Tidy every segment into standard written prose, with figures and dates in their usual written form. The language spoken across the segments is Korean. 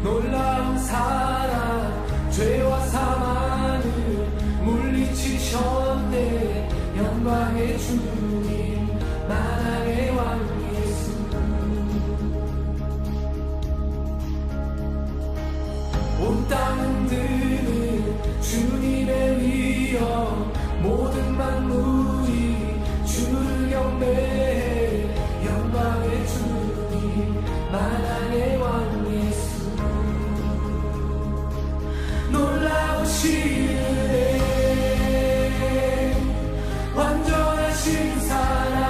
놀라운 사랑 죄와 사망을 물리치셨네. 영광의 주님 만왕의 왕 예수. 온 땅 흔드는 주님의 위엄, 모든 만물이 주를 경배해. 영광의 주님 만왕의 왕 예수. 놀라우시네 완전하신 사랑,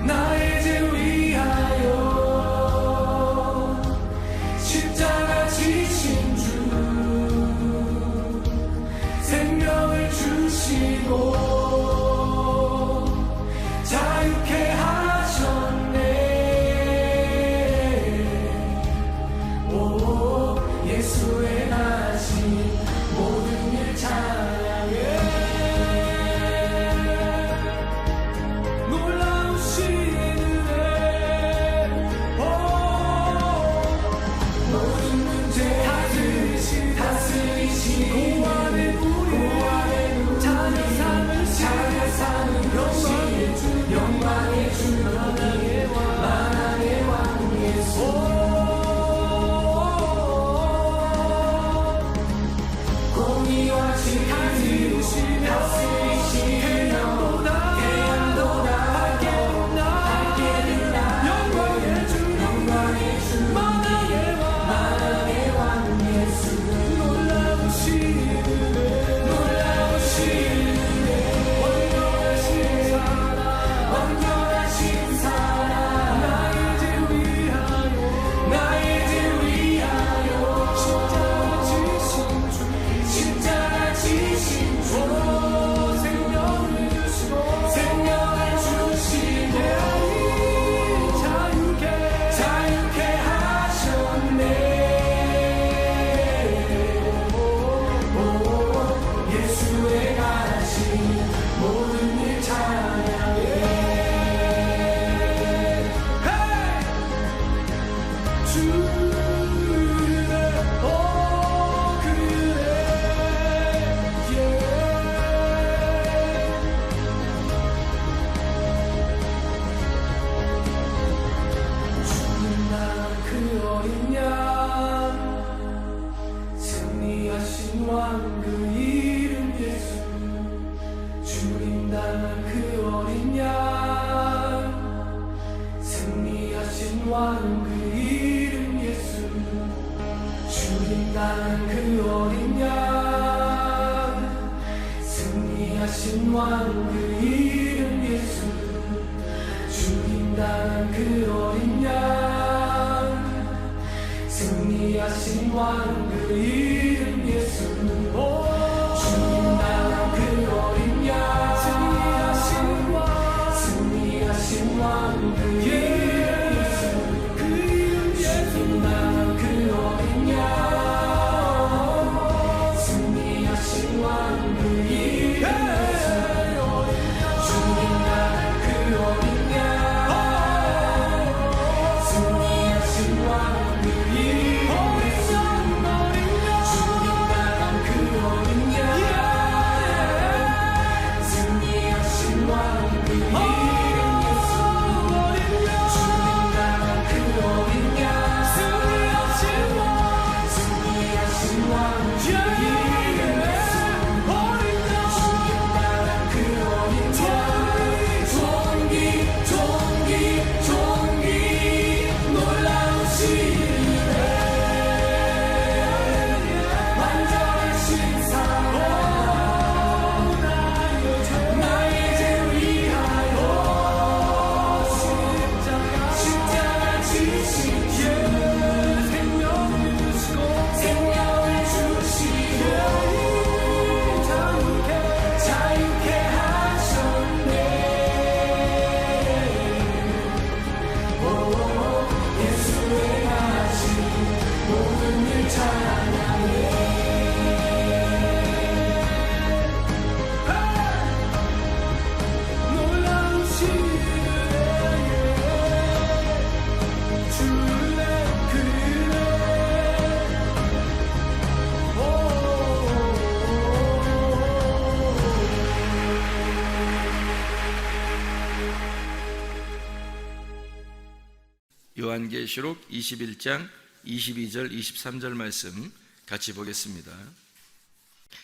나의 죄 위하여 십자가 지신 주, 생명을 주시고 자유케 하셨네. 오, 예수의 나신 모든 일 찬양해. 놀라우시네. 모든 문제 다스리시 고아의 우리 자녀 삼은 영광의 주 만왕의 왕 예수. 공의와 진리로 다스리시 태양보다 밝게 빛나 영광의 주 만왕의 왕 예수. 놀라우시네 완전하신 사랑, 나의 죄 위하여 십자가 지신 주, 생명을 주시네. 자유케 하셨네. 오, 예수의 가신 모든 일 찬양해. 승리하신 왕 그 이름 예수. 주님 당한 그 어린 양, 승리하신 왕 그 이름 예수. 주님 당한 그 어린 양, 승리하신 왕 그 이름 예수. 주님 당한 그 어린 양, 승리하신 왕 그 이름 예수. 주님 당한 그 어린 양, 승리하신 왕 그 이름 예수. 주님 당한 그 어린 양, 승리하신 왕 그 이름 예수. 주님 당한 그 어린 양, 승리하신 왕 그 이름 예수. 요한계시록 21장 22절 23절 말씀 같이 보겠습니다.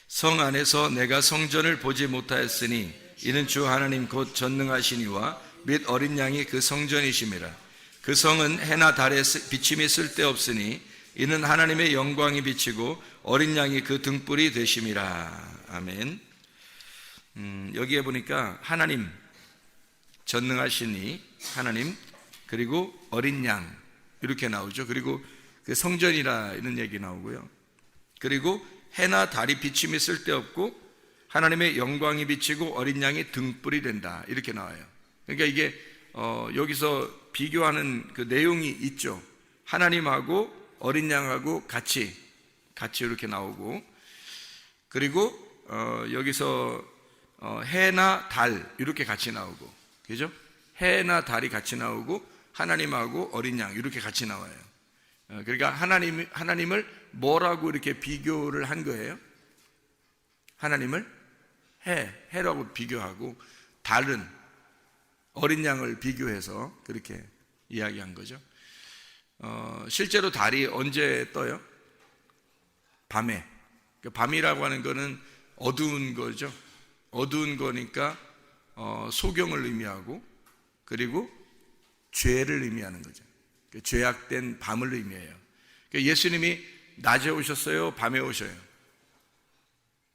성 안에서 내가 성전을 보지 못하였으니 이는 주 하나님 곧 전능하시니와 및 어린 양이 그 성전이심이라. 그 성은 해나 달에 비침이 쓸데없으니 이는 하나님의 영광이 비치고 어린 양이 그 등불이 되심이라. 아멘. 여기에 보니까 하나님, 전능하시니 하나님, 그리고 어린 양 이렇게 나오죠. 그리고 그 성전이라 이런 얘기 나오고요. 그리고 해나 달이 비침이 쓸데없고 하나님의 영광이 비치고 어린 양이 등불이 된다 이렇게 나와요. 그러니까 이게 여기서 비교하는 그 내용이 있죠. 하나님하고 어린 양하고 같이 이렇게 나오고, 그리고 여기서 해나 달 이렇게 같이 나오고, 그죠? 해나 달이 같이 나오고 하나님하고 어린 양 이렇게 같이 나와요. 그러니까 하나님을 뭐라고 이렇게 비교를 한 거예요? 하나님을 해라고 비교하고 달은 어린 양을 비교해서 그렇게 이야기한 거죠. 실제로 달이 언제 떠요? 밤에. 밤이라고 하는 거는 어두운 거죠. 어두운 거니까 소경을 의미하고, 그리고 죄를 의미하는 거죠. 죄악된 밤을 의미해요. 예수님이 낮에 오셨어요? 밤에 오셔요?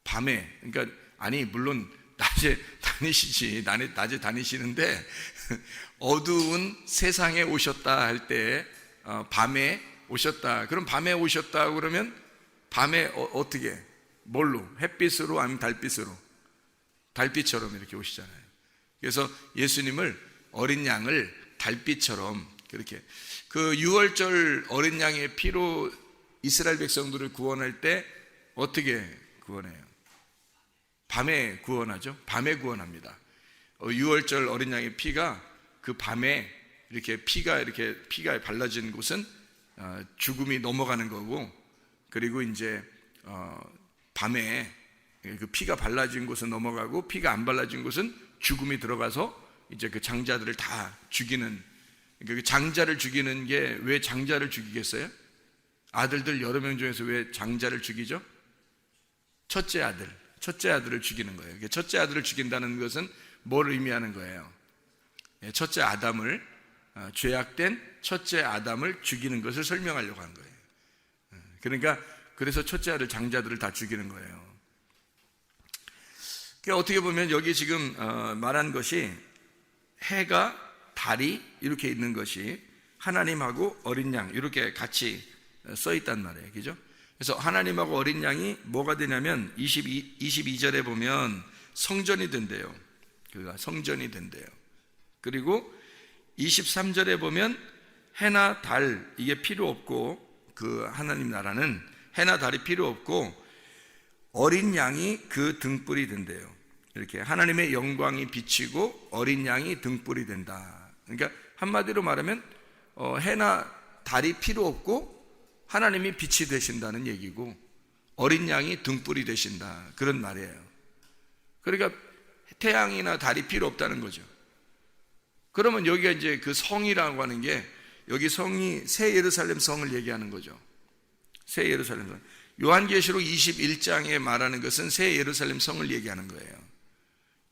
밤에. 그러니까 아니 물론 낮에 다니시지, 낮에 다니시는데 어두운 세상에 오셨다 할 때 밤에 오셨다. 그럼 밤에 오셨다 그러면 밤에 어떻게? 뭘로? 햇빛으로 아니면 달빛으로? 달빛처럼 이렇게 오시잖아요. 그래서 예수님을, 어린 양을 달빛처럼 그렇게, 그 유월절 어린 양의 피로 이스라엘 백성들을 구원할 때 어떻게 구원해요? 밤에 구원하죠. 밤에 구원합니다. 유월절 어린 양의 피가 그 밤에 이렇게 피가 발라진 곳은 죽음이 넘어가는 거고, 그리고 이제 밤에 그 피가 발라진 곳은 넘어가고 피가 안 발라진 곳은 죽음이 들어가서 이제 그 장자들을 다 죽이는, 그 장자를 죽이는 게, 왜 장자를 죽이겠어요? 아들들 여러 명 중에서 왜 장자를 죽이죠? 첫째 아들을 죽이는 거예요. 첫째 아들을 죽인다는 것은 뭘 의미하는 거예요? 첫째 아담을, 죄악된 첫째 아담을 죽이는 것을 설명하려고 한 거예요. 그러니까 그래서 첫째 아들 장자들을 다 죽이는 거예요. 그러니까 어떻게 보면 여기 지금 말한 것이 해가, 달이 이렇게 있는 것이 하나님하고 어린 양 이렇게 같이 써 있단 말이에요. 그죠? 그래서 하나님하고 어린 양이 뭐가 되냐면 22절에 보면 성전이 된대요. 그가 성전이 된대요. 그리고 23절에 보면 해나 달 이게 필요 없고, 그 하나님 나라는 해나 달이 필요 없고 어린 양이 그 등불이 된대요. 이렇게 하나님의 영광이 비치고 어린 양이 등불이 된다. 그러니까 한마디로 말하면 해나 달이 필요 없고 하나님이 빛이 되신다는 얘기고 어린 양이 등불이 되신다, 그런 말이에요. 그러니까 태양이나 달이 필요 없다는 거죠. 그러면 여기가 이제 그 성이라고 하는 게, 여기 성이 새 예루살렘 성을 얘기하는 거죠. 새 예루살렘 성. 요한계시록 21장에 말하는 것은 새 예루살렘 성을 얘기하는 거예요.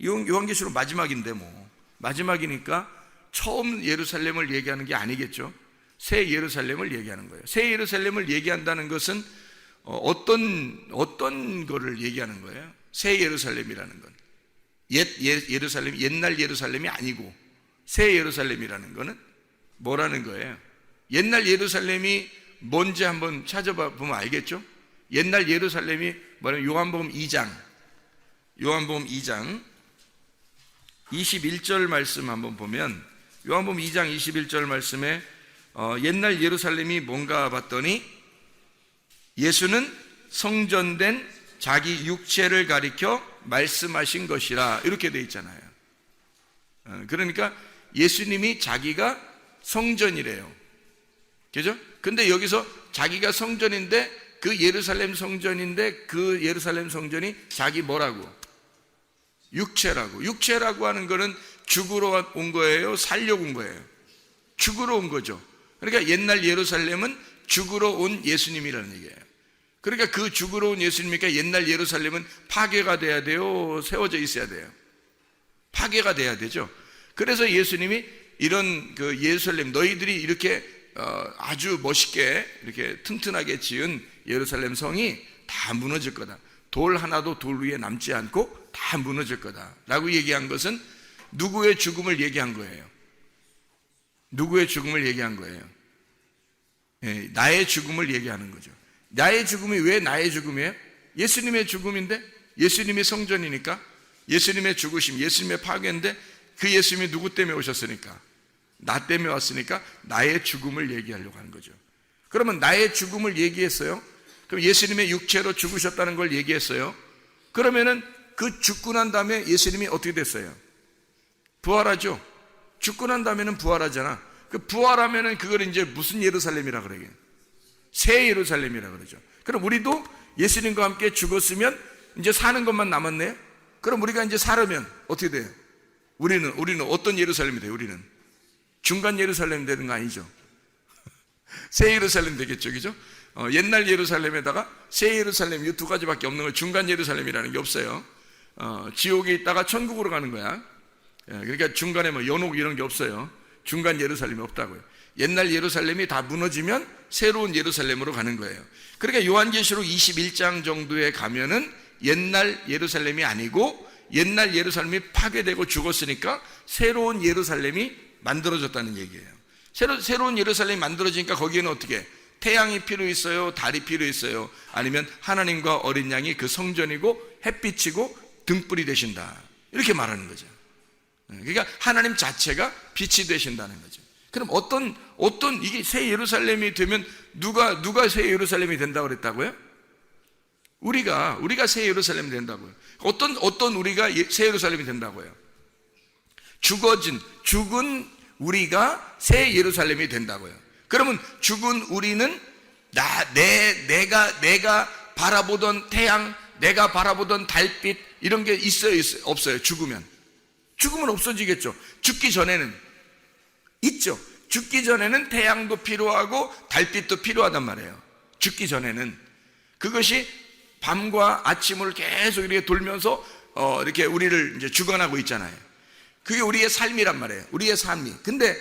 요한계시록 마지막인데 마지막이니까 처음 예루살렘을 얘기하는 게 아니겠죠. 새 예루살렘을 얘기하는 거예요. 새 예루살렘을 얘기한다는 것은 어떤 거를 얘기하는 거예요? 새 예루살렘이라는 건 예루살렘, 옛날 예루살렘이 아니고 새 예루살렘이라는 거는 뭐라는 거예요? 옛날 예루살렘이 뭔지 한번 찾아보면 알겠죠? 옛날 예루살렘이 뭐냐면 요한복음 2장 21절 말씀 한번 보면, 요한복음 2장 21절 말씀에 옛날 예루살렘이 뭔가 봤더니 예수는 성전된 자기 육체를 가리켜 말씀하신 것이라 이렇게 돼 있잖아요. 그러니까 예수님이 자기가 성전이래요. 그죠? 근데 여기서 자기가 성전인데, 그 예루살렘 성전인데 그 예루살렘 성전이 자기 뭐라고? 육체라고 하는 거는 죽으러 온 거예요? 살려고 온 거예요? 죽으러 온 거죠. 그러니까 옛날 예루살렘은 죽으러 온 예수님이라는 얘기예요. 그러니까 그 죽으러 온 예수님이니까 옛날 예루살렘은 파괴가 돼야 돼요? 세워져 있어야 돼요? 파괴가 돼야 되죠. 그래서 예수님이 이런 그 예루살렘, 너희들이 이렇게 아주 멋있게 이렇게 튼튼하게 지은 예루살렘 성이 다 무너질 거다. 돌 하나도 돌 위에 남지 않고 다 무너질 거다 라고 얘기한 것은 누구의 죽음을 얘기한 거예요? 누구의 죽음을 얘기한 거예요? 예, 나의 죽음을 얘기하는 거죠. 나의 죽음이 왜 나의 죽음이에요? 예수님의 죽음인데, 예수님의 성전이니까, 예수님의 죽으심, 예수님의 파괴인데, 그 예수님이 누구 때문에 오셨으니까? 나 때문에 왔으니까 나의 죽음을 얘기하려고 하는 거죠. 그러면 나의 죽음을 얘기했어요. 그럼 예수님의 육체로 죽으셨다는 걸 얘기했어요. 그러면은 그 죽고 난 다음에 예수님이 어떻게 됐어요? 부활하죠. 죽고 난 다음에는 부활하잖아. 그 부활하면은 그걸 이제 무슨 예루살렘이라 그래요? 새 예루살렘이라 그러죠. 그럼 우리도 예수님과 함께 죽었으면 이제 사는 것만 남았네요. 그럼 우리가 이제 살으면 어떻게 돼요? 우리는 어떤 예루살렘이 돼요? 우리는 중간 예루살렘 되는 거 아니죠? 새 예루살렘 되겠죠, 그죠? 옛날 예루살렘에다가 새 예루살렘, 이 두 가지밖에 없는 거. 중간 예루살렘이라는 게 없어요. 지옥에 있다가 천국으로 가는 거야. 그러니까 중간에 뭐 연옥 이런 게 없어요. 중간 예루살렘이 없다고요. 옛날 예루살렘이 다 무너지면 새로운 예루살렘으로 가는 거예요. 그러니까 요한계시록 21장 정도에 가면은 옛날 예루살렘이 아니고 옛날 예루살렘이 파괴되고 죽었으니까 새로운 예루살렘이 만들어졌다는 얘기예요. 새로운 예루살렘이 만들어지니까 거기에는 어떻게? 태양이 필요 있어요? 달이 필요 있어요? 아니면 하나님과 어린 양이 그 성전이고 햇빛이고 등불이 되신다, 이렇게 말하는 거죠. 그러니까 하나님 자체가 빛이 되신다는 거죠. 그럼 어떤 이게 새 예루살렘이 되면 누가 새 예루살렘이 된다고 그랬다고요? 우리가 새 예루살렘이 된다고요. 어떤 우리가 새 예루살렘이 된다고요? 죽은 우리가 새 예루살렘이 된다고요. 그러면 죽은 우리는 내가 바라보던 태양, 내가 바라보던 달빛 이런 게 있어요, 없어요? 죽으면 없어지겠죠. 죽기 전에는 있죠. 죽기 전에는 태양도 필요하고 달빛도 필요하단 말이에요. 죽기 전에는 그것이 밤과 아침을 계속 이렇게 돌면서 이렇게 우리를 이제 주관하고 있잖아요. 그게 우리의 삶이란 말이에요. 우리의 삶이. 근데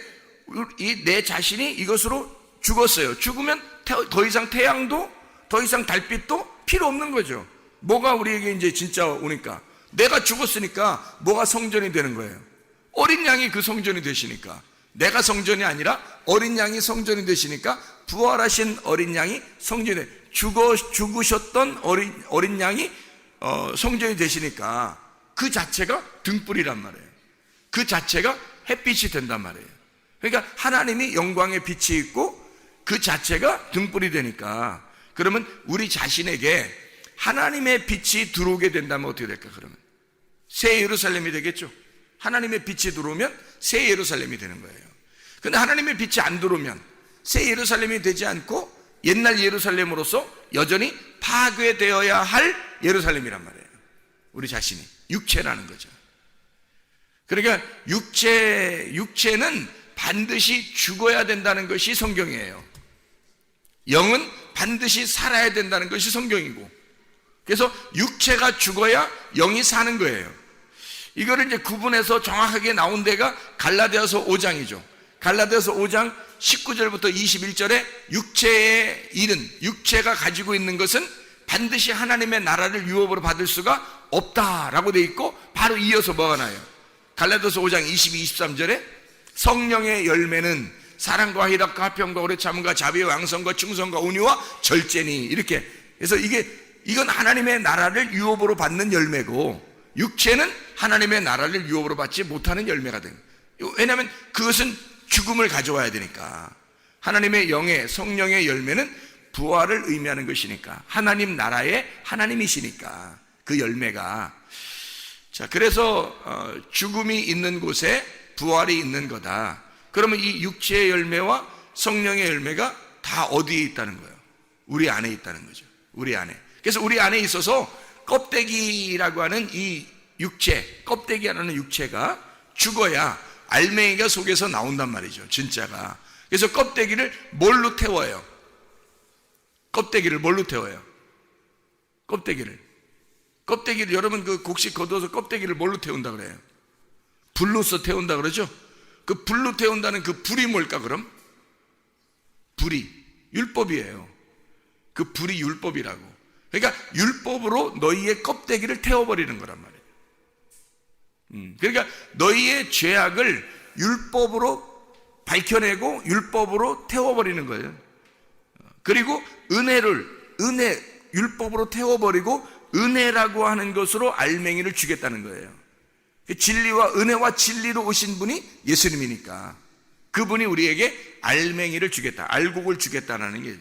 내 자신이 이것으로 죽었어요. 죽으면 더 이상 태양도 더 이상 달빛도 필요 없는 거죠. 뭐가 우리에게 이제 진짜 오니까? 내가 죽었으니까 뭐가 성전이 되는 거예요? 어린 양이 그 성전이 되시니까. 내가 성전이 아니라 어린 양이 성전이 되시니까 부활하신 어린 양이 성전에 죽으셨던 어린 양이 성전이 되시니까 그 자체가 등불이란 말이에요. 그 자체가 햇빛이 된단 말이에요. 그러니까 하나님이 영광의 빛이 있고 그 자체가 등불이 되니까, 그러면 우리 자신에게 하나님의 빛이 들어오게 된다면 어떻게 될까? 그러면 새 예루살렘이 되겠죠. 하나님의 빛이 들어오면 새 예루살렘이 되는 거예요. 근데 하나님의 빛이 안 들어오면 새 예루살렘이 되지 않고 옛날 예루살렘으로서 여전히 파괴되어야 할 예루살렘이란 말이에요. 우리 자신이 육체라는 거죠. 그러니까 육체는 반드시 죽어야 된다는 것이 성경이에요. 영은 반드시 살아야 된다는 것이 성경이고, 그래서 육체가 죽어야 영이 사는 거예요. 이거를 이제 구분해서 정확하게 나온 데가 갈라디아서 5장이죠. 갈라디아서 5장 19절부터 21절에 육체의 일은, 육체가 가지고 있는 것은 반드시 하나님의 나라를 유업으로 받을 수가 없다라고 돼 있고, 바로 이어서 뭐가 나요? 갈라디아서 5장 22, 23절에 성령의 열매는 사랑과 희락과 화평과 오래 참음과 자비와 양성과 충성과 온유와 절제니, 이렇게. 그래서 이건 하나님의 나라를 유업으로 받는 열매고, 육체는 하나님의 나라를 유업으로 받지 못하는 열매가 된 거예요. 왜냐하면 그것은 죽음을 가져와야 되니까. 하나님의 영의 성령의 열매는 부활을 의미하는 것이니까, 하나님 나라의 하나님이시니까 그 열매가. 자, 그래서 죽음이 있는 곳에 부활이 있는 거다. 그러면 이 육체의 열매와 성령의 열매가 다 어디에 있다는 거예요? 우리 안에 있다는 거죠. 우리 안에. 그래서 우리 안에 있어서 껍데기라고 하는 이 육체, 껍데기라는 육체가 죽어야 알맹이가 속에서 나온단 말이죠, 진짜가. 그래서 껍데기를 뭘로 태워요? 껍데기를 뭘로 태워요? 껍데기를 여러분 그 곡식 거둬서 껍데기를 뭘로 태운다 그래요? 불로서 태운다 그러죠? 그 불로 태운다는 그 불이 뭘까 그럼? 불이 율법이에요. 그 불이 율법이라고. 그러니까 율법으로 너희의 껍데기를 태워버리는 거란 말이에요. 그러니까 너희의 죄악을 율법으로 밝혀내고 율법으로 태워버리는 거예요. 그리고 율법으로 태워버리고 은혜라고 하는 것으로 알맹이를 주겠다는 거예요. 진리와 은혜와 진리로 오신 분이 예수님이니까 그분이 우리에게 알맹이를 주겠다, 알곡을 주겠다라는 게.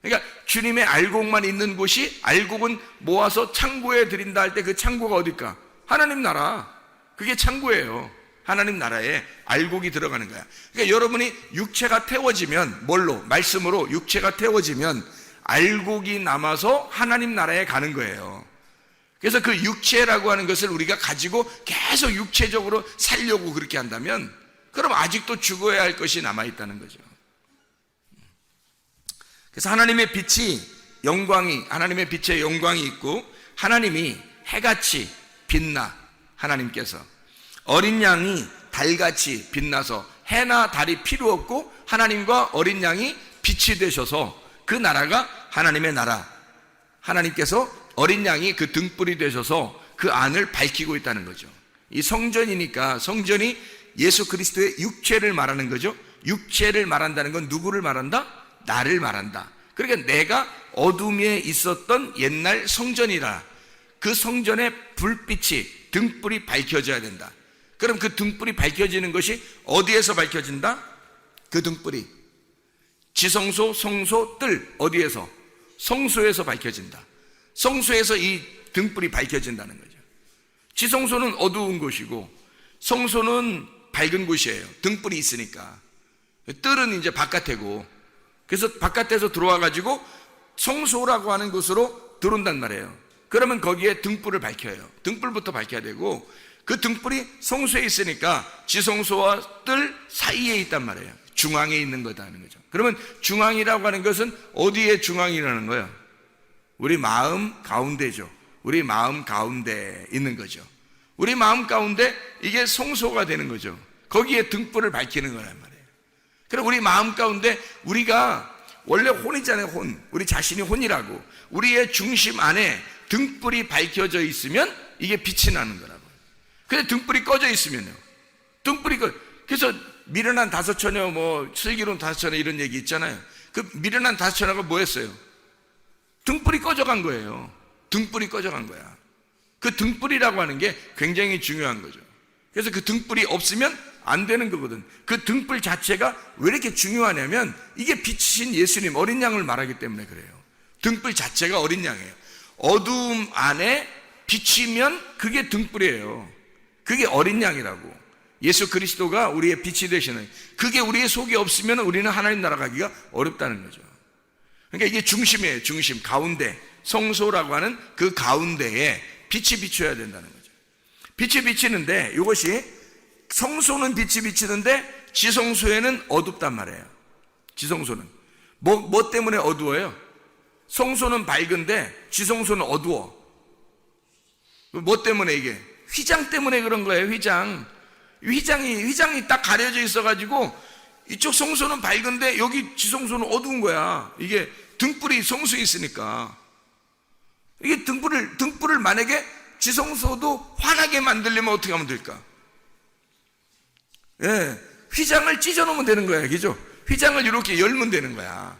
그러니까 주님의 알곡만 있는 곳이, 알곡은 모아서 창고에 드린다 할 때 그 창고가 어딜까? 하나님 나라. 그게 창고예요. 하나님 나라에 알곡이 들어가는 거야. 그러니까 여러분이 육체가 태워지면 뭘로? 말씀으로 육체가 태워지면 알곡이 남아서 하나님 나라에 가는 거예요. 그래서 그 육체라고 하는 것을 우리가 가지고 계속 육체적으로 살려고 그렇게 한다면 그럼 아직도 죽어야 할 것이 남아있다는 거죠. 그래서 하나님의 빛의 영광이 있고 하나님이 해같이 빛나, 하나님께서 어린 양이 달같이 빛나서 해나 달이 필요 없고 하나님과 어린 양이 빛이 되셔서 그 나라가 하나님의 나라, 하나님께서 어린 양이 그 등불이 되셔서 그 안을 밝히고 있다는 거죠. 이 성전이니까 성전이 예수 그리스도의 육체를 말하는 거죠. 육체를 말한다는 건 누구를 말한다? 나를 말한다. 그러니까 내가 어둠에 있었던 옛날 성전이라 그 성전의 불빛이, 등불이 밝혀져야 된다. 그럼 그 등불이 밝혀지는 것이 어디에서 밝혀진다? 그 등불이 지성소, 성소, 뜰 어디에서? 성소에서 밝혀진다. 성소에서 이 등불이 밝혀진다는 거죠. 지성소는 어두운 곳이고 성소는 밝은 곳이에요. 등불이 있으니까. 뜰은 이제 바깥이고, 그래서 바깥에서 들어와 가지고 성소라고 하는 곳으로 들어온단 말이에요. 그러면 거기에 등불을 밝혀요. 등불부터 밝혀야 되고 그 등불이 성소에 있으니까 지성소와 뜰 사이에 있단 말이에요. 중앙에 있는 거다는 거죠. 그러면 중앙이라고 하는 것은 어디에 중앙이라는 거예요? 우리 마음 가운데죠. 우리 마음 가운데 있는 거죠. 우리 마음 가운데 이게 성소가 되는 거죠. 거기에 등불을 밝히는 거란 말이에요. 그럼 우리 마음 가운데 우리가 원래 혼이잖아요. 혼. 우리 자신이 혼이라고. 우리의 중심 안에 등불이 밝혀져 있으면 이게 빛이 나는 거라고. 근데 등불이 꺼져 있으면요. 그래서 미련한 다섯처녀, 슬기로운 다섯처녀 이런 얘기 있잖아요. 그 미련한 다섯처녀가 뭐 했어요? 등불이 꺼져간 거예요. 등불이 꺼져간 거야. 그 등불이라고 하는 게 굉장히 중요한 거죠. 그래서 그 등불이 없으면 안 되는 거거든. 그 등불 자체가 왜 이렇게 중요하냐면 이게 빛이신 예수님, 어린 양을 말하기 때문에 그래요. 등불 자체가 어린 양이에요. 어두움 안에 비치면 그게 등불이에요. 그게 어린 양이라고. 예수 그리스도가 우리의 빛이 되시는, 그게 우리의 속에 없으면 우리는 하나님 나라 가기가 어렵다는 거죠. 그러니까 이게 중심이에요. 중심, 가운데, 성소라고 하는 그 가운데에 빛이 비춰야 된다는 거죠. 빛이 비치는데 이것이, 성소는 빛이 비치는데 지성소에는 어둡단 말이에요. 지성소는 뭐 때문에 어두워요? 성소는 밝은데 지성소는 어두워. 뭐 때문에? 이게 휘장 때문에 그런 거예요. 휘장이 딱 가려져 있어가지고 이쪽 성소는 밝은데 여기 지성소는 어두운 거야. 이게 등불이 성소에 있으니까. 이게 등불을 만약에 지성소도 환하게 만들려면 어떻게 하면 될까? 예, 휘장을 찢어 놓으면 되는 거야. 그죠? 휘장을 이렇게 열면 되는 거야.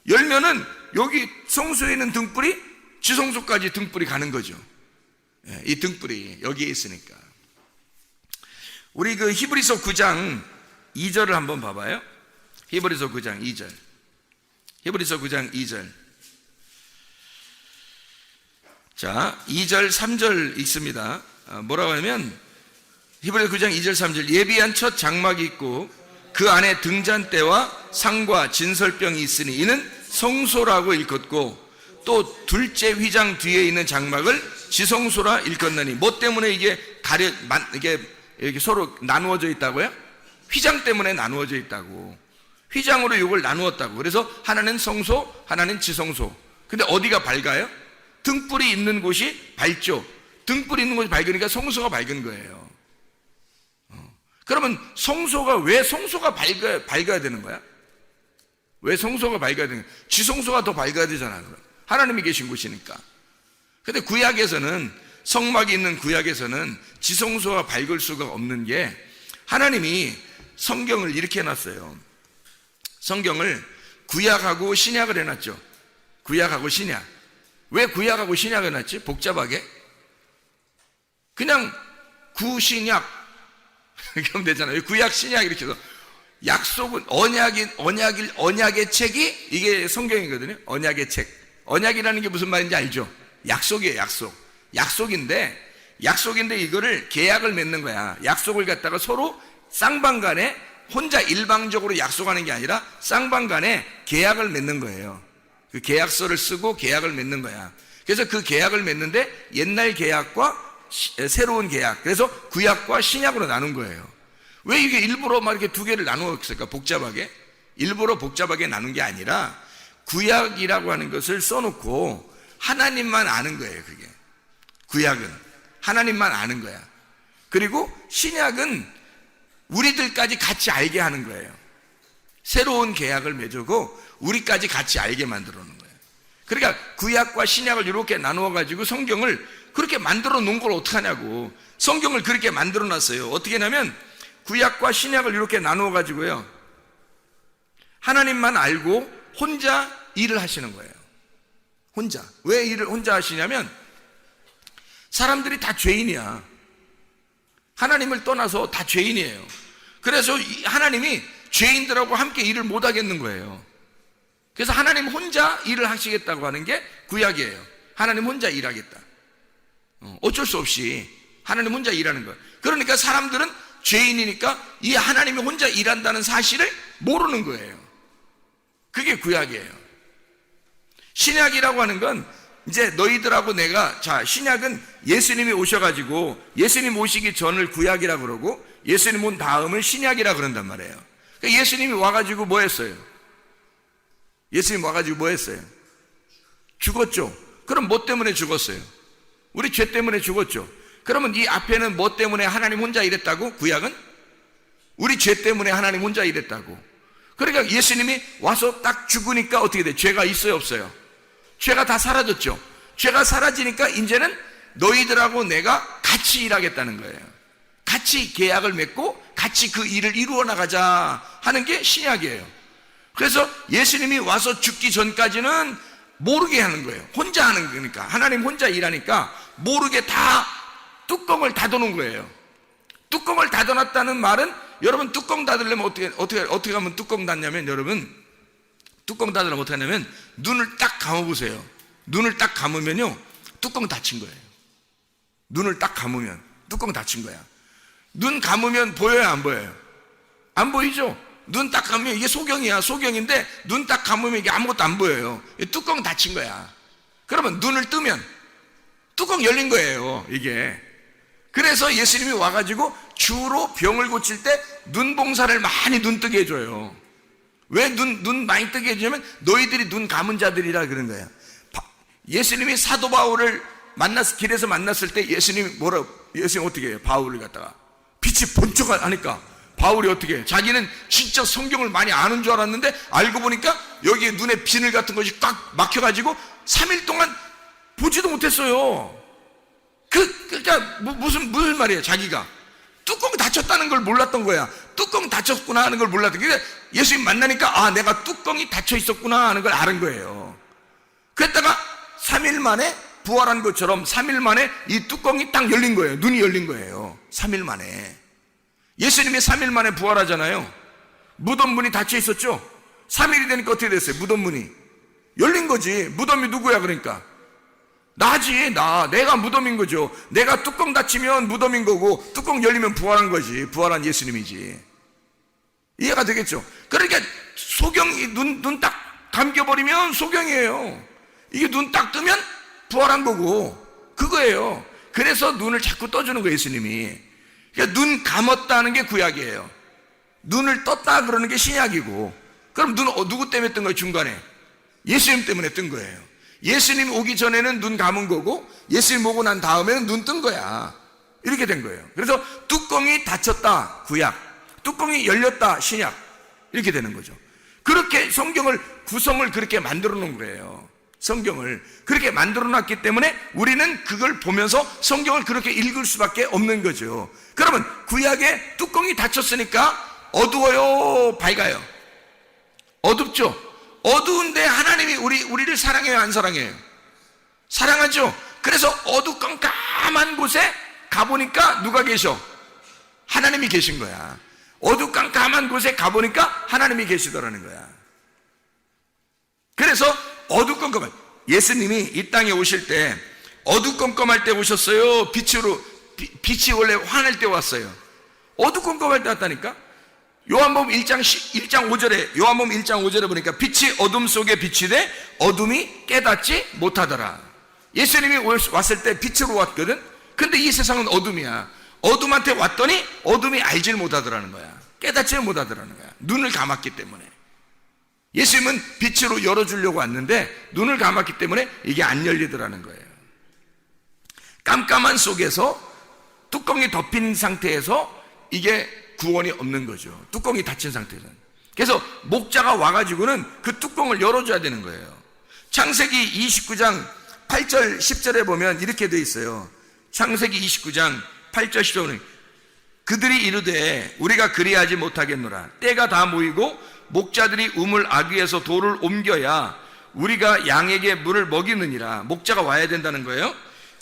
열면은 여기 성소에 있는 등불이 지성소까지 등불이 가는 거죠. 예, 이 등불이 여기에 있으니까. 우리 그 히브리서 9장 2절을 한번 봐봐요. 히브리서 9장 2절. 히브리서 9장 2절. 자, 2절 3절 읽습니다. 뭐라고 하냐면 히브리서 9장 2절 3절. 예비한 첫 장막이 있고 그 안에 등잔대와 상과 진설병이 있으니 이는 성소라고 일컫고 또 둘째 휘장 뒤에 있는 장막을 지성소라 일컫느니. 뭐 때문에 이게 이게 서로 나누어져 있다고요? 휘장 때문에 나누어져 있다고. 휘장으로 이걸 나누었다고. 그래서 하나는 성소, 하나는 지성소. 근데 어디가 밝아요? 등불이 있는 곳이 밝죠. 등불이 있는 곳이 밝으니까 성소가 밝은 거예요. 그러면 왜 성소가 밝아야 되는 거야? 왜 성소가 밝아야 되는 거야? 지성소가 더 밝아야 되잖아. 하나님이 계신 곳이니까. 근데 구약에서는, 성막이 있는 구약에서는 지성소가 밝을 수가 없는 게, 하나님이 성경을 이렇게 해놨어요. 성경을 구약하고 신약을 해놨죠. 구약하고 신약. 왜 구약하고 신약을 해놨지? 복잡하게? 그냥 구신약 그럼 되잖아요. 구약 신약 이렇게 해서 약속은 언약의 책이 이게 성경이거든요. 언약의 책. 언약이라는 게 무슨 말인지 알죠? 약속이에요. 약속인데 이거를 계약을 맺는 거야. 약속을 갖다가 서로 쌍방간에 혼자 일방적으로 약속하는 게 아니라 쌍방간에 계약을 맺는 거예요. 그 계약서를 쓰고 계약을 맺는 거야. 그래서 그 계약을 맺는데 옛날 계약과 새로운 계약, 그래서 구약과 신약으로 나눈 거예요. 왜 이게 일부러 막 이렇게 두 개를 나누었을까? 복잡하게? 일부러 복잡하게 나눈 게 아니라 구약이라고 하는 것을 써놓고 하나님만 아는 거예요. 그게 구약은 하나님만 아는 거야. 그리고 신약은 우리들까지 같이 알게 하는 거예요. 새로운 계약을 맺고 우리까지 같이 알게 만들어 놓은 거예요. 그러니까 구약과 신약을 이렇게 나누어 가지고 성경을 그렇게 만들어 놓은 걸 어떡하냐고. 성경을 그렇게 만들어 놨어요. 어떻게 하냐면 구약과 신약을 이렇게 나누어 가지고요, 하나님만 알고 혼자 일을 하시는 거예요. 혼자. 왜 일을 혼자 하시냐면 사람들이 다 죄인이야. 하나님을 떠나서 다 죄인이에요. 그래서 하나님이 죄인들하고 함께 일을 못 하겠는 거예요. 그래서 하나님 혼자 일을 하시겠다고 하는 게 구약이에요. 하나님 혼자 일하겠다. 어쩔 수 없이 하나님 혼자 일하는 거예요. 그러니까 사람들은 죄인이니까 이 하나님이 혼자 일한다는 사실을 모르는 거예요. 그게 구약이에요. 신약이라고 하는 건 이제 너희들하고 내가, 자, 신약은 예수님이 오셔가지고 예수님 오시기 전을 구약이라고 그러고 예수님 온 다음을 신약이라고 그런단 말이에요. 그러니까 예수님이 와가지고 뭐 했어요? 예수님 와가지고 뭐 했어요? 죽었죠. 그럼 뭐 때문에 죽었어요? 우리 죄 때문에 죽었죠. 그러면 이 앞에는 뭐 때문에 하나님 혼자 일했다고? 구약은? 우리 죄 때문에 하나님 혼자 일했다고. 그러니까 예수님이 와서 딱 죽으니까 어떻게 돼? 죄가 있어요, 없어요? 죄가 다 사라졌죠. 죄가 사라지니까 이제는 너희들하고 내가 같이 일하겠다는 거예요. 같이 계약을 맺고 같이 그 일을 이루어 나가자 하는 게 신약이에요. 그래서 예수님이 와서 죽기 전까지는 모르게 하는 거예요. 혼자 하는 거니까. 하나님 혼자 일하니까 모르게 다 뚜껑을 닫아놓은 거예요. 뚜껑을 닫아놨다는 말은, 여러분 뚜껑 닫으려면 어떻게 하면 뚜껑 닫냐면, 여러분 뚜껑 닫으려면 어떻게 하냐면 눈을 딱 감아보세요. 눈을 딱 감으면요 뚜껑 닫힌 거예요. 눈을 딱 감으면 뚜껑 닫힌 거야. 눈 감으면 보여요, 안 보여요? 안 보이죠? 눈 딱 감으면 이게 소경이야. 소경인데 눈 딱 감으면 이게 아무것도 안 보여요. 뚜껑 닫힌 거야. 그러면 눈을 뜨면 뚜껑 열린 거예요, 이게. 그래서 예수님이 와가지고 주로 병을 고칠 때 눈 봉사를 많이 눈 뜨게 해줘요. 왜 눈 많이 뜨게 해주냐면 너희들이 눈 감은 자들이라 그런 거야. 예수님이 사도 바울을 길에서 만났을 때 예수님 어떻게 해요? 바울을 갖다가 빛이 번쩍 하니까 바울이 어떻게 해요? 자기는 진짜 성경을 많이 아는 줄 알았는데 알고 보니까 여기에 눈에 비늘 같은 것이 꽉 막혀가지고 3일 동안 보지도 못했어요. 그러니까 무슨 말이에요? 자기가 뚜껑 닫혔다는 걸 몰랐던 거야. 뚜껑 닫혔구나 하는 걸 몰랐던 거야. 예수님 만나니까 내가 뚜껑이 닫혀 있었구나 하는 걸 아는 거예요. 그랬다가 3일 만에 부활한 것처럼 3일 만에 이 뚜껑이 딱 열린 거예요. 눈이 열린 거예요. 3일 만에. 예수님이 3일 만에 부활하잖아요. 무덤 문이 닫혀 있었죠. 3일이 되니까 어떻게 됐어요? 무덤 문이 열린 거지. 무덤이 누구야? 그러니까 내가 무덤인 거죠. 내가 뚜껑 닫히면 무덤인 거고 뚜껑 열리면 부활한 거지. 부활한 예수님이지. 이해가 되겠죠? 그러니까 소경이 눈 딱 감겨버리면 소경이에요. 이게 눈 딱 뜨면 부활한 거고 그거예요. 그래서 눈을 자꾸 떠주는 거예요, 예수님이. 그러니까 눈 감았다는 게 구약이에요. 눈을 떴다 그러는 게 신약이고, 그럼 눈 누구 때문에 뜬 거예요? 중간에 예수님 때문에 뜬 거예요. 예수님 오기 전에는 눈 감은 거고 예수님 오고 난 다음에는 눈 뜬 거야. 이렇게 된 거예요. 그래서 뚜껑이 닫혔다 구약, 뚜껑이 열렸다 신약, 이렇게 되는 거죠. 그렇게 성경을 구성을 그렇게 만들어 놓은 거예요. 성경을 그렇게 만들어 놨기 때문에 우리는 그걸 보면서 성경을 그렇게 읽을 수밖에 없는 거죠. 그러면 구약에 뚜껑이 닫혔으니까 어두워요, 밝아요? 어둡죠. 어두운데 하나님이 우리를 사랑해요, 안 사랑해요? 사랑하죠. 그래서 어두컴컴한 곳에 가보니까 누가 계셔? 하나님이 계신 거야. 어두컴컴한 곳에 가보니까 하나님이 계시더라는 거야. 그래서 어두컴컴한, 예수님이 이 땅에 오실 때 어두컴컴할 때 오셨어요? 빛이 원래 환할 때 왔어요? 어두컴컴할 때 왔다니까? 요한복음 1장 5절에, 요한복음 1장 5절에 보니까 빛이 어둠 속에 비치되 어둠이 깨닫지 못하더라. 예수님이 왔을 때 빛으로 왔거든. 근데 이 세상은 어둠이야. 어둠한테 왔더니 어둠이 알질 못하더라는 거야. 깨닫지 못하더라는 거야. 눈을 감았기 때문에. 예수님은 빛으로 열어주려고 왔는데 눈을 감았기 때문에 이게 안 열리더라는 거예요. 깜깜한 속에서 뚜껑이 덮인 상태에서 이게 구원이 없는 거죠. 뚜껑이 닫힌 상태에서는. 그래서 목자가 와가지고는 그 뚜껑을 열어줘야 되는 거예요. 창세기 29장 8절 10절에 보면 이렇게 돼 있어요. 창세기 29장 8절 10절에 그들이 이르되 우리가 그리하지 못하겠노라. 때가 다 모이고 목자들이 우물 아귀에서 돌을 옮겨야 우리가 양에게 물을 먹이느니라. 목자가 와야 된다는 거예요.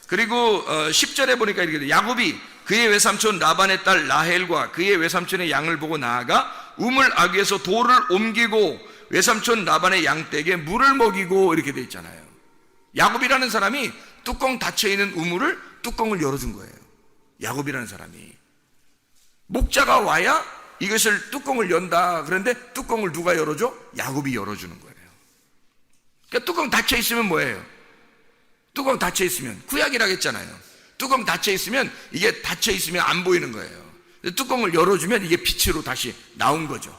그리고 10절에 보니까 이렇게 돼. 야곱이 그의 외삼촌 라반의 딸 라헬과 그의 외삼촌의 양을 보고 나아가 우물 아귀에서 돌을 옮기고 외삼촌 라반의 양떼에게 물을 먹이고, 이렇게 돼 있잖아요. 야곱이라는 사람이 뚜껑 닫혀있는 우물을 뚜껑을 열어준 거예요. 야곱이라는 사람이. 목자가 와야 이것을 뚜껑을 연다. 그런데 뚜껑을 누가 열어줘? 야곱이 열어주는 거예요. 그러니까 뚜껑 닫혀있으면 뭐예요? 뚜껑 닫혀있으면, 구약이라고 했잖아요. 뚜껑 닫혀있으면, 이게 닫혀있으면 안 보이는 거예요. 뚜껑을 열어주면 이게 빛으로 다시 나온 거죠.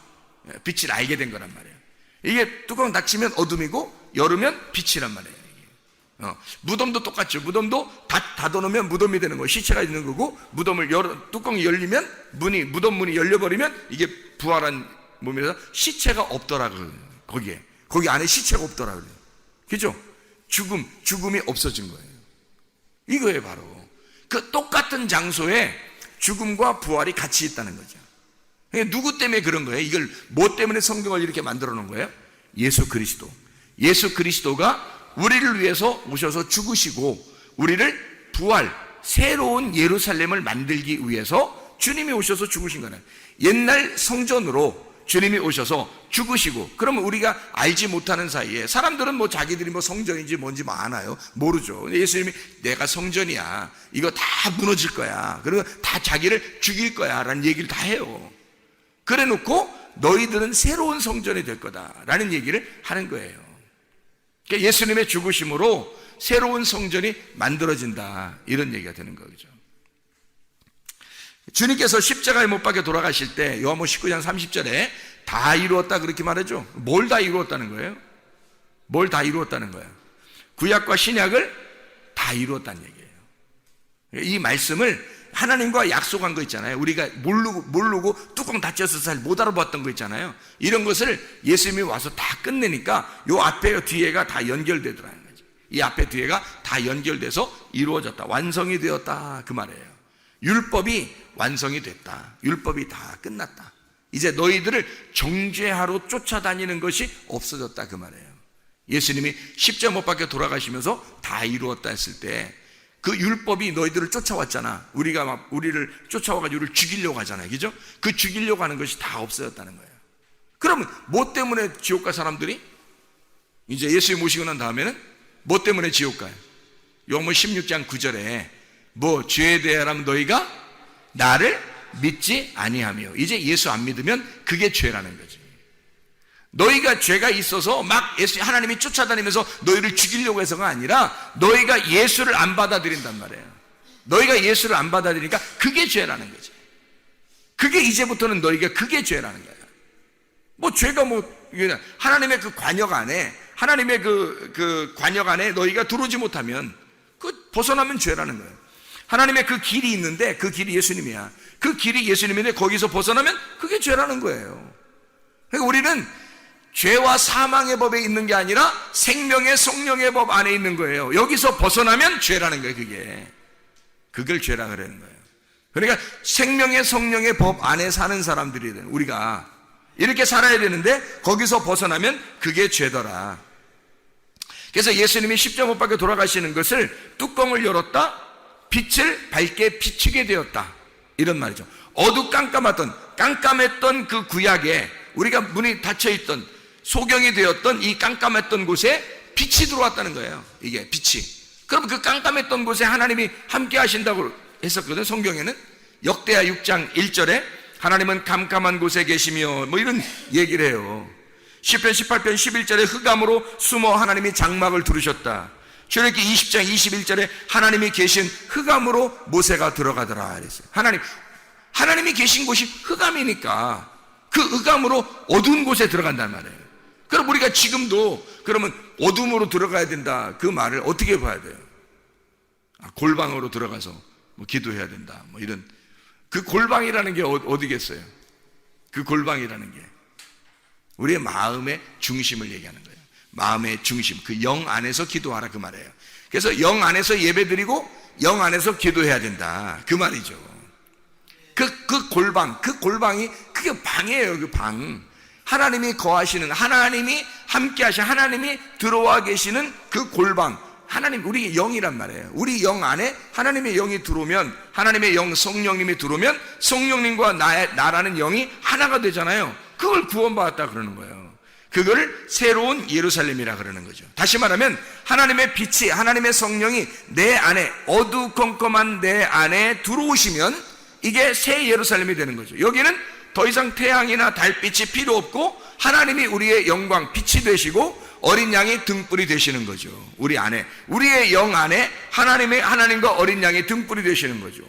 빛을 알게 된 거란 말이에요. 이게 뚜껑 닫히면 어둠이고 열으면 빛이란 말이에요. 무덤도 똑같죠. 무덤도 닫아놓으면 무덤이 되는 거예요. 시체가 있는 거고, 뚜껑이 열리면 무덤 문이 열려버리면 이게 부활한 몸에서 시체가 없더라고요. 거기 안에 시체가 없더라고요. 그죠? 죽음이 없어진 거예요. 이거예요, 바로. 그 똑같은 장소에 죽음과 부활이 같이 있다는 거죠. 누구 때문에 그런 거예요? 이걸 뭐 때문에 성경을 이렇게 만들어 놓은 거예요? 예수 그리스도. 예수 그리스도가 우리를 위해서 오셔서 죽으시고 우리를 부활, 새로운 예루살렘을 만들기 위해서 주님이 오셔서 죽으신 거예요. 옛날 성전으로 주님이 오셔서 죽으시고, 그러면 우리가 알지 못하는 사이에 사람들은 뭐 자기들이 뭐 성전인지 뭔지 뭐 아나요? 모르죠. 예수님이 내가 성전이야, 이거 다 무너질 거야, 그리고 다 자기를 죽일 거야 라는 얘기를 다 해요. 그래 놓고 너희들은 새로운 성전이 될 거다 라는 얘기를 하는 거예요. 그러니까 예수님의 죽으심으로 새로운 성전이 만들어진다, 이런 얘기가 되는 거죠. 주님께서 십자가에 못 박혀 돌아가실 때 요한복음 19장 30절에 다 이루었다 그렇게 말하죠. 뭘 다 이루었다는 거예요? 뭘 다 이루었다는 거예요? 구약과 신약을 다 이루었다는 얘기예요. 이 말씀을 하나님과 약속한 거 있잖아요. 우리가 모르고 뚜껑 닫혀서 잘 못 알아봤던 거 있잖아요. 이런 것을 예수님이 와서 다 끝내니까 요 앞에 뒤에가 다 연결되더라는 거죠. 이 앞에 뒤에가 다 연결돼서 이루어졌다, 완성이 되었다, 그 말이에요. 율법이 완성이 됐다. 율법이 다 끝났다. 이제 너희들을 정죄하러 쫓아다니는 것이 없어졌다, 그 말이에요. 예수님이 십자가 못 박혀 돌아가시면서 다 이루었다 했을 때 그 율법이 너희들을 쫓아왔잖아. 우리를 쫓아와가지고 우리를 죽이려고 하잖아요. 그죠? 그 죽이려고 하는 것이 다 없어졌다는 거예요. 그러면 뭐 때문에 지옥 갈 사람들이? 이제 예수님 모시고 난 다음에는 뭐 때문에 지옥 가요? 요한복음 16장 9절에 뭐 죄에 대하여라면 너희가 나를 믿지 아니하며, 이제 예수 안 믿으면 그게 죄라는 거지. 너희가 죄가 있어서 막 하나님이 쫓아다니면서 너희를 죽이려고 해서가 아니라 너희가 예수를 안 받아들인단 말이에요. 너희가 예수를 안 받아들이니까 그게 죄라는 거지. 그게 이제부터는 너희가 그게 죄라는 거야. 뭐 죄가 하나님의 그 관역 안에, 하나님의 그 관역 안에 너희가 들어오지 못하면 벗어나면 죄라는 거예요. 하나님의 그 길이 있는데 그 길이 예수님이야. 그 길이 예수님인데 거기서 벗어나면 그게 죄라는 거예요. 그러니까 우리는 죄와 사망의 법에 있는 게 아니라 생명의 성령의 법 안에 있는 거예요. 여기서 벗어나면 죄라는 거예요. 그걸 죄라 그러는 거예요. 그러니까 생명의 성령의 법 안에 사는 사람들이 우리가 이렇게 살아야 되는데 거기서 벗어나면 그게 죄더라. 그래서 예수님이 십자가 못 박혀 돌아가시는 것을 뚜껑을 열었다, 빛을 밝게 비추게 되었다, 이런 말이죠. 깜깜했던 그 구약에 우리가 문이 닫혀있던, 소경이 되었던 이 깜깜했던 곳에 빛이 들어왔다는 거예요. 이게 빛이. 그럼 그 깜깜했던 곳에 하나님이 함께 하신다고 했었거든. 성경에는 역대하 6장 1절에 하나님은 깜깜한 곳에 계시며 이런 얘기를 해요. 시편 18편 11절에 흑암으로 숨어 하나님이 장막을 두르셨다. 출애굽기 20장 21절에 하나님이 계신 흑암으로 모세가 들어가더라 그랬어요. 하나님이 계신 곳이 흑암이니까 그 흑암으로 어두운 곳에 들어간단 말이에요. 그럼 우리가 지금도 그러면 어둠으로 들어가야 된다, 그 말을 어떻게 봐야 돼요? 골방으로 들어가서 기도해야 된다, 이런. 그 골방이라는 게 어디겠어요? 그 골방이라는 게 우리의 마음의 중심을 얘기하는 거예요. 마음의 중심, 그 영 안에서 기도하라, 그 말이에요. 그래서 영 안에서 예배드리고 영 안에서 기도해야 된다, 그 말이죠. 그 골방이 그게 방이에요. 그 방. 하나님이 거하시는, 하나님이 함께 하시는, 하나님이 들어와 계시는 그 골방, 하나님, 우리 영이란 말이에요. 우리 영 안에 하나님의 영이 들어오면, 하나님의 영 성령님이 들어오면 성령님과 나라는 영이 하나가 되잖아요. 그걸 구원받았다 그러는 거예요. 그걸 새로운 예루살렘이라 그러는 거죠. 다시 말하면 하나님의 빛이, 하나님의 성령이 내 안에, 어두컴컴한 내 안에 들어오시면 이게 새 예루살렘이 되는 거죠. 여기는 더 이상 태양이나 달빛이 필요 없고 하나님이 우리의 영광, 빛이 되시고 어린 양이 등불이 되시는 거죠. 우리 안에, 우리의 영 안에 하나님과 어린 양이 등불이 되시는 거죠.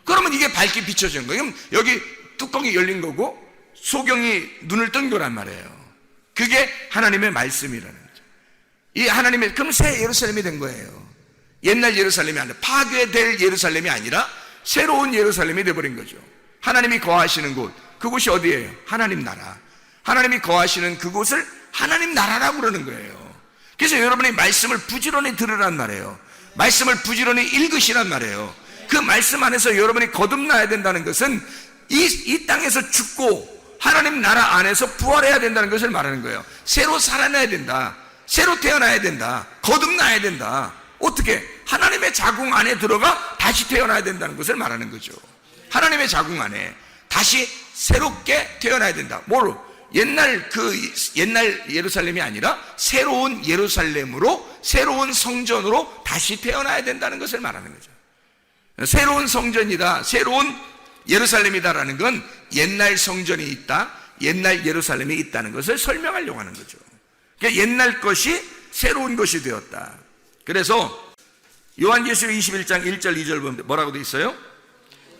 그러면 이게 밝게 비춰지는 거예요. 그럼 여기 뚜껑이 열린 거고 소경이 눈을 뜬 거란 말이에요. 그게 하나님의 말씀이라는 거죠. 이 하나님의, 그럼 새 예루살렘이 된 거예요. 옛날 예루살렘이 아니라, 파괴될 예루살렘이 아니라 새로운 예루살렘이 되어버린 거죠. 하나님이 거하시는 곳, 그곳이 어디예요? 하나님 나라. 하나님이 거하시는 그곳을 하나님 나라라고 그러는 거예요. 그래서 여러분이 말씀을 부지런히 들으란 말이에요. 말씀을 부지런히 읽으시란 말이에요. 그 말씀 안에서 여러분이 거듭나야 된다는 것은 이 땅에서 죽고 하나님 나라 안에서 부활해야 된다는 것을 말하는 거예요. 새로 살아나야 된다, 새로 태어나야 된다, 거듭나야 된다. 어떻게? 하나님의 자궁 안에 들어가 다시 태어나야 된다는 것을 말하는 거죠. 하나님의 자궁 안에 다시 새롭게 태어나야 된다. 뭐로? 옛날 예루살렘이 아니라 새로운 예루살렘으로, 새로운 성전으로 다시 태어나야 된다는 것을 말하는 거죠. 새로운 성전이다, 새로운 예루살렘이다라는 건 옛날 성전이 있다, 옛날 예루살렘이 있다는 것을 설명하려고 하는 거죠. 그러니까 옛날 것이 새로운 것이 되었다. 그래서 요한계시록 21장 1절 2절 보면 뭐라고 되어 있어요?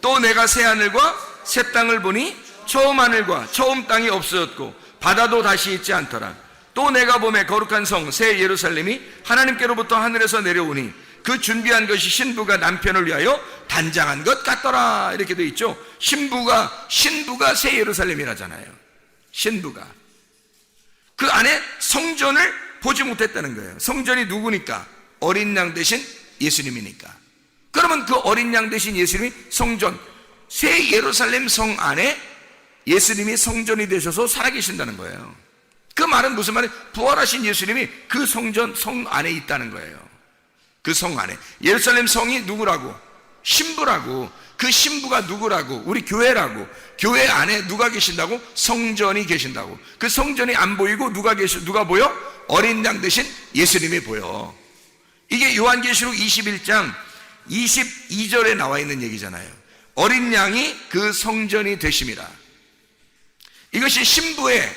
또 내가 새 하늘과 새 땅을 보니 처음 하늘과 처음 땅이 없어졌고 바다도 다시 있지 않더라. 또 내가 보매 거룩한 성 새 예루살렘이 하나님께로부터 하늘에서 내려오니 그 준비한 것이 신부가 남편을 위하여 단장한 것 같더라. 이렇게 되어 있죠. 신부가 새 예루살렘이라잖아요. 신부가 그 안에 성전을 보지 못했다는 거예요. 성전이 누구니까? 어린 양 대신 예수님이니까. 그러면 그 어린 양 대신 예수님이 성전, 새 예루살렘 성 안에 예수님이 성전이 되셔서 살아계신다는 거예요. 그 말은 무슨 말이에요? 부활하신 예수님이 그 성전, 성 안에 있다는 거예요. 그 성 안에. 예루살렘 성이 누구라고? 신부라고. 그 신부가 누구라고? 우리 교회라고. 교회 안에 누가 계신다고? 성전이 계신다고. 그 성전이 안 보이고 누가 보여? 어린 양 대신 예수님이 보여. 이게 요한계시록 21장 22절에 나와 있는 얘기잖아요. 어린 양이 그 성전이 되심이라. 이것이 신부의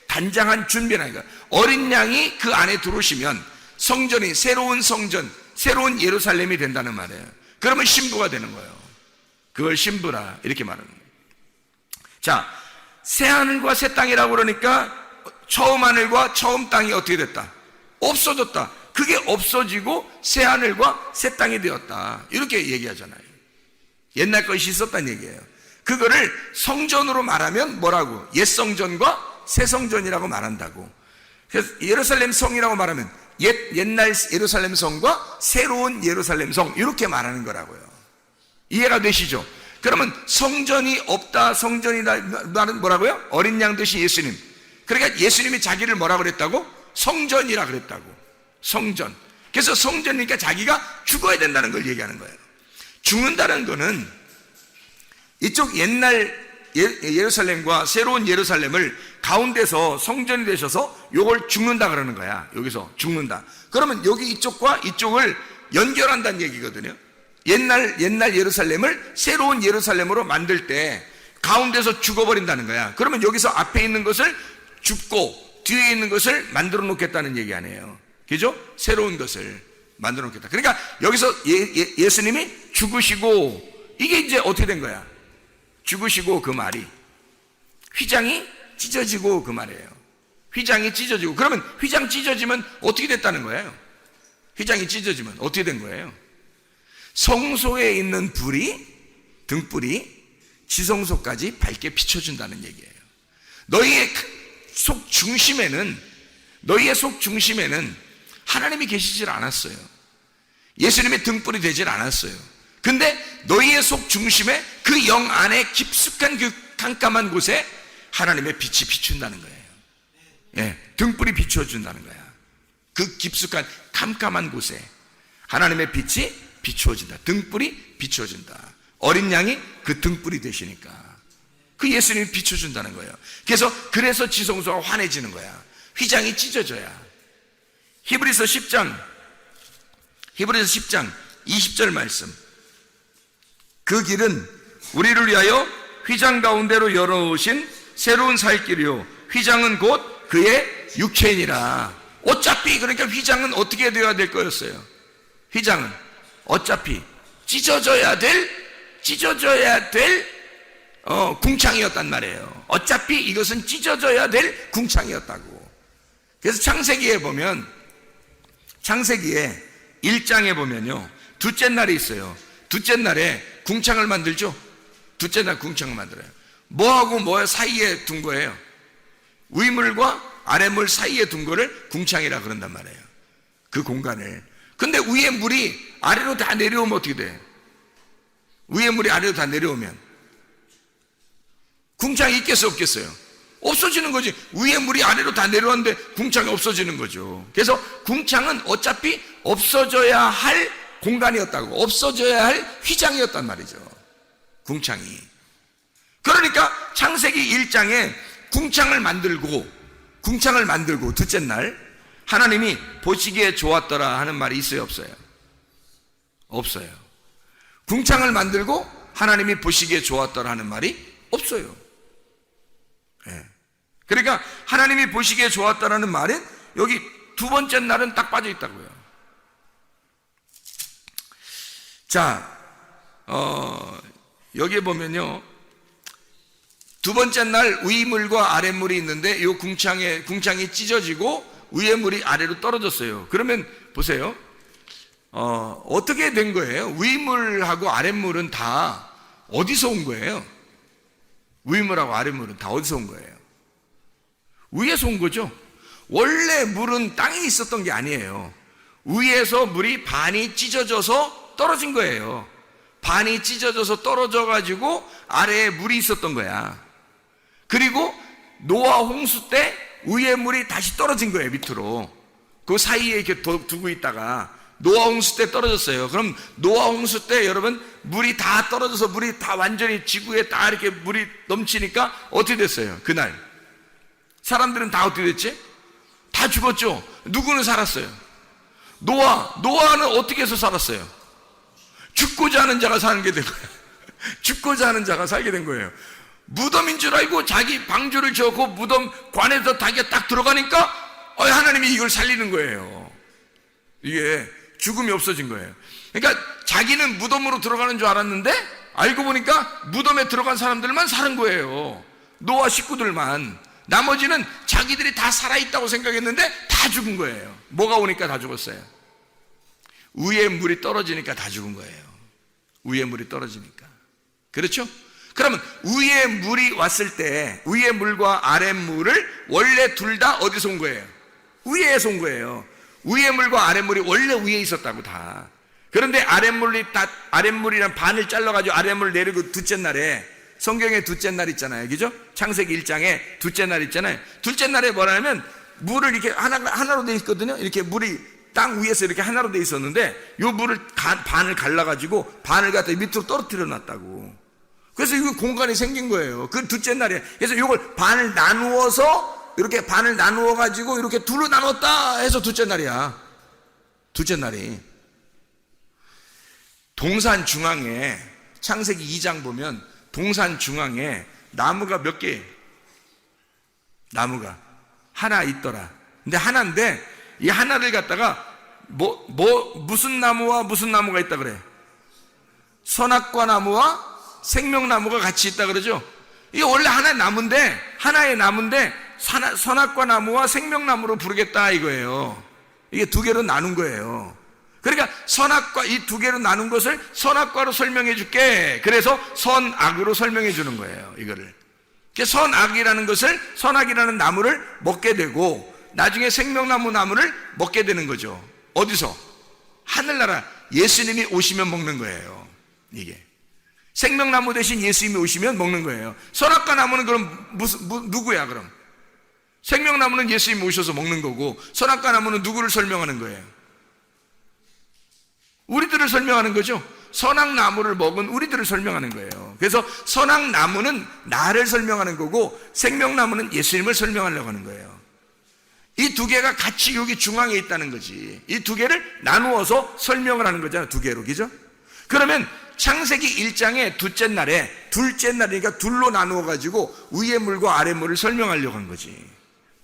단장한 준비라니까. 어린 양이 그 안에 들어오시면 성전이, 새로운 성전, 새로운 예루살렘이 된다는 말이에요. 그러면 신부가 되는 거예요. 그걸 신부라 이렇게 말하는 거예요. 자, 새 하늘과 새 땅이라고 그러니까 처음 하늘과 처음 땅이 어떻게 됐다? 없어졌다. 그게 없어지고 새 하늘과 새 땅이 되었다. 이렇게 얘기하잖아요. 옛날 것이 있었다는 얘기예요. 그거를 성전으로 말하면 뭐라고? 옛 성전과 새 성전이라고 말한다고. 그래서 예루살렘 성이라고 말하면 옛날 예루살렘 성과 새로운 예루살렘 성, 이렇게 말하는 거라고요. 이해가 되시죠? 그러면 성전이 없다, 성전이라는 뭐라고요? 어린 양 되신 예수님. 그러니까 예수님이 자기를 뭐라 그랬다고? 성전이라 그랬다고. 성전. 그래서 성전이니까 자기가 죽어야 된다는 걸 얘기하는 거예요. 죽는다는 거는 이쪽 옛날 예루살렘과 새로운 예루살렘을 가운데서 성전이 되셔서 요걸 죽는다 그러는 거야. 여기서 죽는다. 그러면 여기 이쪽과 이쪽을 연결한다는 얘기거든요. 옛날 예루살렘을 새로운 예루살렘으로 만들 때 가운데서 죽어버린다는 거야. 그러면 여기서 앞에 있는 것을 죽고 뒤에 있는 것을 만들어 놓겠다는 얘기 아니에요. 그죠? 새로운 것을 만들어 놓겠다. 그러니까 여기서 예수님이 죽으시고, 이게 이제 어떻게 된 거야? 죽으시고, 그 말이 휘장이 찢어지고, 그 말이에요. 휘장이 찢어지고. 그러면 휘장 찢어지면 어떻게 됐다는 거예요? 휘장이 찢어지면 어떻게 된 거예요? 성소에 있는 불이, 등불이 지성소까지 밝게 비춰준다는 얘기예요. 너희의 속 중심에는 하나님이 계시질 않았어요. 예수님의 등불이 되질 않았어요. 근데 너희의 속 중심에 그 영 안에 깊숙한 그 깜깜한 곳에 하나님의 빛이 비춘다는 거예요. 예, 등불이 비춰준다는 거야. 그 깊숙한 깜깜한 곳에 하나님의 빛이 비추어진다. 등불이 비추어진다. 어린 양이 그 등불이 되시니까 그 예수님이 비춰준다는 거예요. 그래서 지성소가 환해지는 거야. 휘장이 찢어져야. 히브리서 10장 20절 말씀. 그 길은 우리를 위하여 휘장 가운데로 열어오신 새로운 살 길이요, 휘장은 곧 그의 육체이니라. 어차피 그러니까 휘장은 어떻게 되어야 될 거였어요? 휘장은 어차피 찢어져야 될 궁창이었단 말이에요. 어차피 이것은 찢어져야 될 궁창이었다고. 그래서 창세기에 보면, 창세기에 1장에 보면요, 둘째 날이 있어요. 둘째 날에 궁창을 만들죠. 둘째 날 궁창을 만들어요. 뭐하고 뭐 사이에 둔 거예요? 위물과 아랫물 사이에 둔 거를 궁창이라 그런단 말이에요. 그 공간을. 근데 위에 물이 아래로 다 내려오면 어떻게 돼? 위에 물이 아래로 다 내려오면 궁창이 있겠어요, 없겠어요? 없어지는 거지. 위에 물이 아래로 다 내려왔는데 궁창이 없어지는 거죠. 그래서 궁창은 어차피 없어져야 할 공간이었다고, 없어져야 할 휘장이었단 말이죠. 궁창이. 그러니까 창세기 1장에 궁창을 만들고 둘째 날 하나님이 보시기에 좋았더라 하는 말이 있어요, 없어요? 없어요. 궁창을 만들고 하나님이 보시기에 좋았더라 하는 말이 없어요. 네. 그러니까 하나님이 보시기에 좋았다라는 말은 여기 두 번째 날은 딱 빠져 있다고요. 자, 여기에 보면요, 두 번째 날 위물과 아랫물이 있는데 이 궁창이 찢어지고 위에 물이 아래로 떨어졌어요. 그러면 보세요, 어떻게 된 거예요? 위물하고 아랫물은 다 어디서 온 거예요? 위물하고 아랫물은 다 어디서 온 거예요? 위에서 온 거죠. 원래 물은 땅에 있었던 게 아니에요. 위에서 물이 반이 찢어져서 떨어진 거예요. 반이 찢어져서 떨어져 가지고 아래에 물이 있었던 거야. 그리고 노아 홍수 때 위에 물이 다시 떨어진 거예요, 밑으로. 그 사이에 이렇게 두고 있다가 노아 홍수 때 떨어졌어요. 그럼 노아 홍수 때 여러분 물이 다 떨어져서 물이 다 완전히 지구에 다 이렇게 물이 넘치니까 어떻게 됐어요? 그날 사람들은 다 어떻게 됐지? 다 죽었죠. 누구는 살았어요? 노아는 어떻게 해서 살았어요? 죽고자 하는 자가 사는 게 된 거예요. 죽고자 하는 자가 살게 된 거예요. 무덤인 줄 알고 자기 방주를 지었고 무덤 관에서 자기가 딱 들어가니까 하나님이 이걸 살리는 거예요. 이게 죽음이 없어진 거예요. 그러니까 자기는 무덤으로 들어가는 줄 알았는데 알고 보니까 무덤에 들어간 사람들만 사는 거예요. 노아 식구들만. 나머지는 자기들이 다 살아있다고 생각했는데 다 죽은 거예요. 뭐가 오니까 다 죽었어요? 위에 물이 떨어지니까 다 죽은 거예요. 위에 물이 떨어지니까. 그렇죠? 그러면 위에 물이 왔을 때 위에 물과 아래 물을 원래 둘 다 어디서 온 거예요? 위에서 온 거예요. 위에 물과 아래 물이 원래 위에 있었다고 다. 그런데 아랫물이란 반을 잘라가지고 아랫물을 내리고 둘째 날에, 성경에 둘째 날 있잖아요. 그죠? 창세기 1장에 둘째 날 있잖아요. 둘째 날에 뭐라냐면 물을 이렇게 하나로 돼 있거든요. 이렇게 물이 땅 위에서 이렇게 하나로 돼 있었는데 요 물을 반을 갈라가지고 반을 갖다 밑으로 떨어뜨려 놨다고. 그래서 이거 공간이 생긴 거예요. 그 둘째 날에. 그래서 이걸 반을 나누어서 이렇게 반을 나누어 가지고 이렇게 둘로 나눴다 해서 둘째 날이야. 둘째 날이. 동산 중앙에, 창세기 2장 보면 동산 중앙에 나무가 몇 개? 나무가 하나 있더라. 근데 하나인데 이 하나를 갖다가 무슨 나무와 무슨 나무가 있다 그래? 선악과 나무와 생명나무가 같이 있다 그러죠? 이게 원래 하나의 나무인데 선악과 나무와 생명나무로 부르겠다 이거예요. 이게 두 개로 나눈 거예요. 그러니까 선악과, 이 두 개로 나눈 것을 선악과로 설명해 줄게. 그래서 선악으로 설명해 주는 거예요, 이거를. 선악이라는 것을, 선악이라는 나무를 먹게 되고 나중에 생명나무 나무를 먹게 되는 거죠. 어디서? 하늘나라. 예수님이 오시면 먹는 거예요. 이게 생명나무 대신 예수님이 오시면 먹는 거예요. 선악과 나무는 그럼 누구야 그럼? 생명나무는 예수님이 오셔서 먹는 거고, 선악과 나무는 누구를 설명하는 거예요? 우리들을 설명하는 거죠. 선악나무를 먹은 우리들을 설명하는 거예요. 그래서 선악나무는 나를 설명하는 거고 생명나무는 예수님을 설명하려고 하는 거예요. 이 두 개가 같이 여기 중앙에 있다는 거지. 이 두 개를 나누어서 설명을 하는 거잖아요. 두 개로. 그죠? 그러면 창세기 1장의 둘째 날이니까 둘로 나누어 가지고 위에 물과 아래 물을 설명하려고 한 거지.